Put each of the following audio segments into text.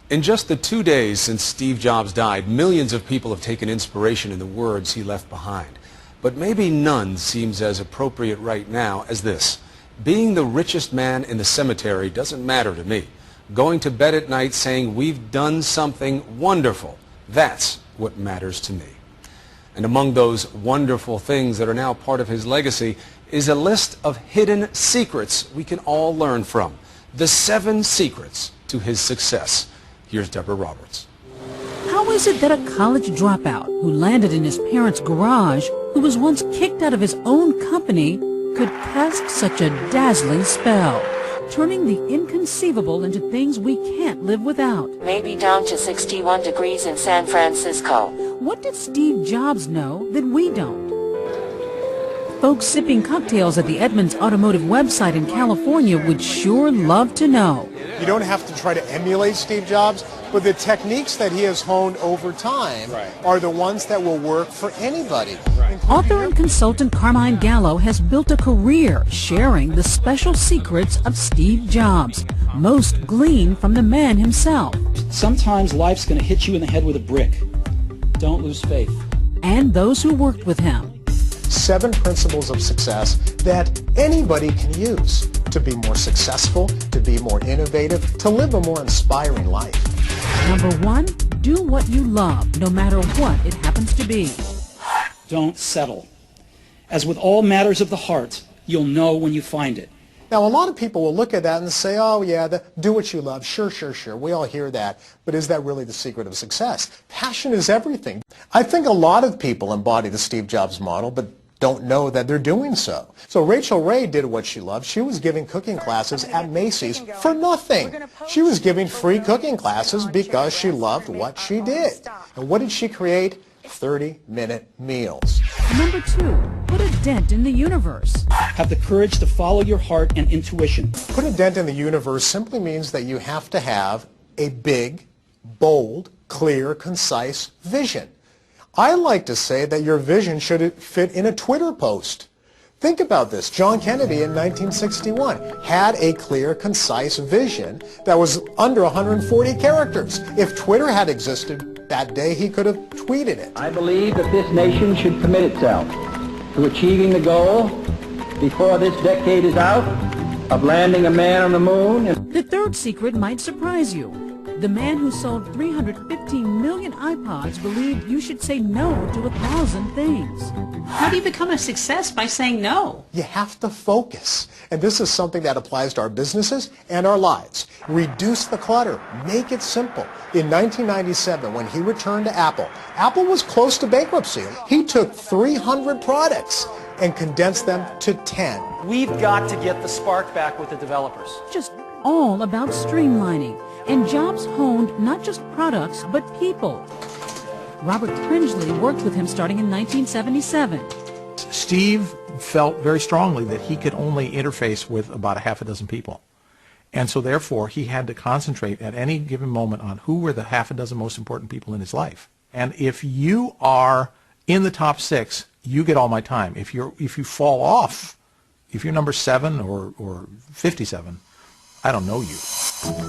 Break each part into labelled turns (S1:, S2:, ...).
S1: In just the 2 days since Steve Jobs died, millions of people have taken inspiration in the words he left behind. But maybe none seems as appropriate right now as this. Being the richest man in the cemetery doesn't matter to me. Going to bed at night saying we've done something wonderful, that's what matters to me. And among those wonderful things that are now part of his legacy is a list of hidden secrets we can all learn from. The 7 secrets to his success. Here's Deborah Roberts.
S2: How is it that a college dropout who landed in his parents' garage, who was once kicked out of his own company, could cast such a dazzling spell, turning the inconceivable into things we can't live without?
S3: Maybe down to 61 degrees in San Francisco.
S2: What did Steve Jobs know that we don't? Folks sipping cocktails at the Edmunds Automotive website in California would sure love to know.
S4: You don't have to try to emulate Steve Jobs, but the techniques that he has honed over time are the ones that will work for anybody.
S2: Author and consultant Carmine Gallo has built a career sharing the special secrets of Steve Jobs, most gleaned from the man himself.
S5: Sometimes life's going to hit you in the head with a brick. Don't lose faith.
S2: And those who worked with him.
S4: 7 principles of success that anybody can use to be more successful, to be more innovative, to live a more inspiring life.
S2: Number 1, do what you love, no matter what it happens to be.
S5: Don't settle. As with all matters of the heart, you'll know when you find it.
S4: Now, a lot of people will look at that and say, oh, yeah, do what you love. Sure. We all hear that. But is that really the secret of success? Passion is everything. I think a lot of people embody the Steve Jobs model, but don't know that they're doing so. So Rachel Ray did what she loved. She was giving cooking classes at Macy's for nothing. She was giving free cooking classes because she loved what she did. And what did she create? 30-minute meals.
S2: Number 2, put a dent in the universe.
S5: Have the courage to follow your heart and intuition.
S4: Put a dent in the universe simply means that you have to have a big, bold, clear, concise vision. I like to say that your vision should fit in a Twitter post. Think about this. John Kennedy in 1961 had a clear, concise vision that was under 140 characters. If Twitter had existed that day, he could have tweeted it.
S6: I believe that this nation should commit itself to achieving the goal before this decade is out of landing a man on the moon.
S2: The 3rd secret might surprise you. The man who sold 315 million iPods believed you should say no to 1,000 things.
S7: How do you become a success by saying no?
S4: You have to focus. And this is something that applies to our businesses and our lives. Reduce the clutter. Make it simple. In 1997, when he returned to Apple, Apple was close to bankruptcy. He took 300 products and condensed them to 10.
S8: We've got to get the spark back with the developers.
S2: Just all about streamlining. And Jobs honed not just products, but people. Robert Pringley worked with him starting in 1977.
S9: Steve felt very strongly that he could only interface with about 6 people. And so therefore he had to concentrate at any given moment on who were the 6 most important people in his life. And if you are in the top 6, you get all my time. If you fall off, if you're number 7 or 57, I don't know you.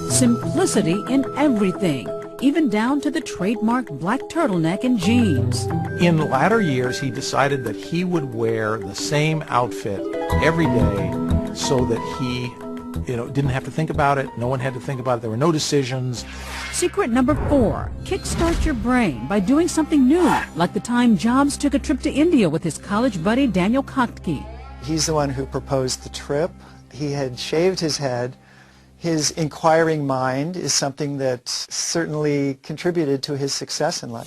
S2: Simplicity in everything, even down to the trademark black turtleneck and jeans.
S9: In latter years, he decided that he would wear the same outfit every day so that he didn't have to think about it. No one had to think about it. There were no decisions.
S2: Secret number 4, kickstart your brain by doing something new, like the time Jobs took a trip to India with his college buddy Daniel Kottke.
S10: He's the one who proposed the trip. He had shaved his head. His inquiring mind is something that certainly contributed to his success in life.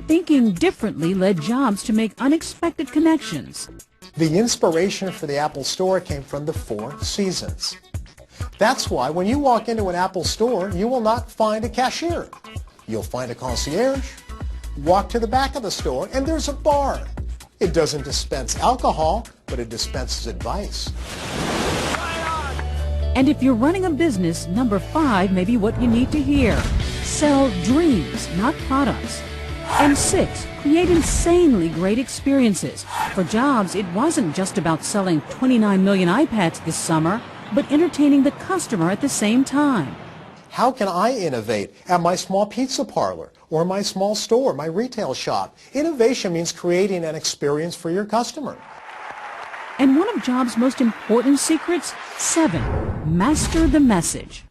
S2: Thinking differently led Jobs to make unexpected connections.
S4: The inspiration for the Apple Store came from the 4 seasons. That's why when you walk into an Apple store, you will not find a cashier. You'll find a concierge. Walk to the back of the store, and there's a bar. It doesn't dispense alcohol, but it dispenses advice.
S2: And if you're running a business, number 5 may be what you need to hear. Sell dreams, not products. And 6, create insanely great experiences. For Jobs, it wasn't just about selling 29 million iPads this summer, but entertaining the customer at the same time.
S4: How can I innovate at my small pizza parlor or my small store, my retail shop? Innovation means creating an experience for your customer.
S2: And one of Jobs' most important secrets, 7, master the message.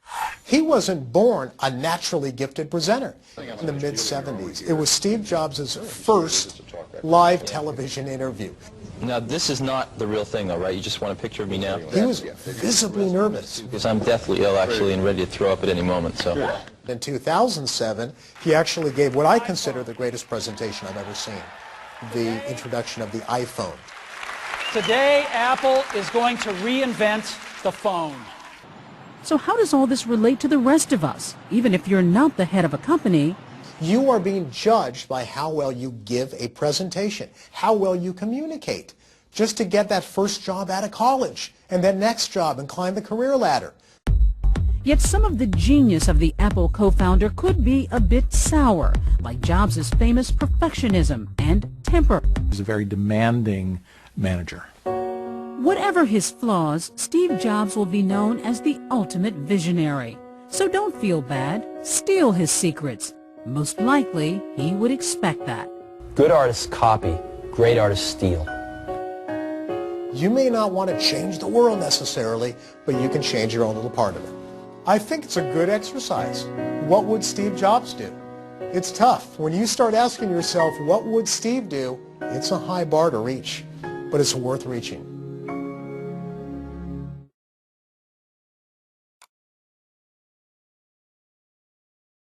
S4: He wasn't born a naturally gifted presenter. In the mid-'70s, it was Steve Jobs' first live television interview.
S11: Now, this is not the real thing, though, right? You just want a picture of me now?
S4: He was visibly nervous.
S11: Because I'm deathly ill, actually, and ready to throw up at any moment, so...
S4: In 2007, he actually gave what I consider the greatest presentation I've ever seen, the introduction of the iPhone.
S5: Today, Apple is going to reinvent the phone.
S2: So how does all this relate to the rest of us? Even if you're not the head of a company,
S4: you are being judged by how well you give a presentation, how well you communicate, just to get that first job out of college, and that next job and climb the career ladder.
S2: Yet some of the genius of the Apple co-founder could be a bit sour, like Jobs' famous perfectionism and temper.
S9: He's a very demanding manager.
S2: Whatever his flaws, Steve Jobs will be known as the ultimate visionary. So don't feel bad. Steal his secrets. Most likely, he would expect that.
S12: Good artists copy. Great artists steal.
S4: You may not want to change the world necessarily, but you can change your own little part of it. I think it's a good exercise. What would Steve Jobs do? It's tough. When you start asking yourself, what would Steve do? It's a high bar to reach, but it's worth reaching.